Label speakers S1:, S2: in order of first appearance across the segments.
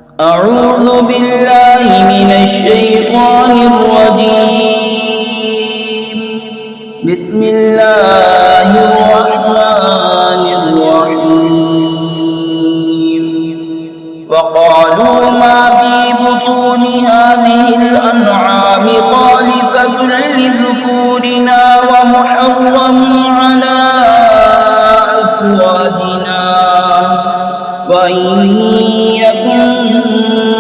S1: अऊज़ु बिल्लाहि मिनश्शैतानिर्रजीम। बिस्मिल्लाहिर्रहमानिर्रहीम। वक़ालू मा फ़ी बुतूनि हाज़िहिल अनआमि ख़ालिसतुन लिज़ुकूरिना व मुहर्रमुन अला अज़वाजिना व इन यकुन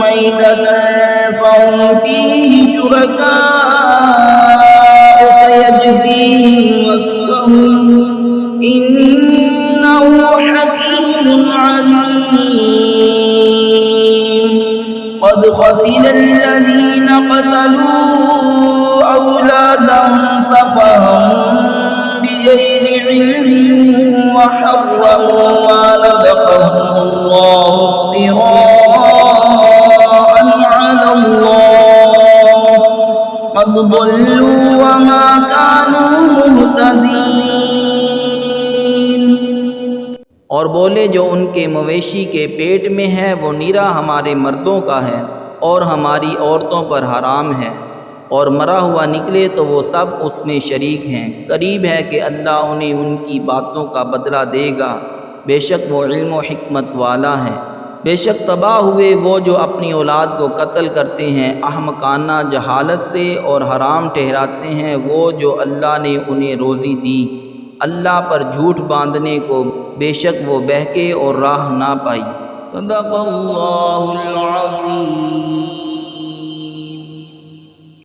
S1: मैततन फ़हुम फ़ीहि शुरकाअ फ़यजज़ीहिम वस्फ़हुम इन्नहु हकीमुन अलीम। क़द ख़सिरल्लज़ीन क़तलू औलादहुम सफ़हन बिग़ैरि इल्मिन व हर्रमू मा रज़क़हुमुल्लाहु इफ्तिराअन अलल्लाह क़द ضल्लू व मा कानू मुहतदीन। और बोले जो उनके मवेशी के पेट में है वो नीरा हमारे मर्दों का है और हमारी औरतों पर हराम है, और मरा हुआ निकले तो वो सब उसमें शरीक हैं। करीब है कि अल्लाह उन्हें उनकी बातों का बदला देगा, बेशक वो इल्म व हिकमत वाला है। बेशक तबाह हुए वो जो अपनी औलाद को कत्ल करते हैं अहमकाना जहालत से, और हराम ठहराते हैं वो जो अल्लाह ने उन्हें रोज़ी दी अल्लाह पर झूठ बांधने को, बेशक वो बहके और राह ना पाई। सदक़ल्लाहुल अज़ीम।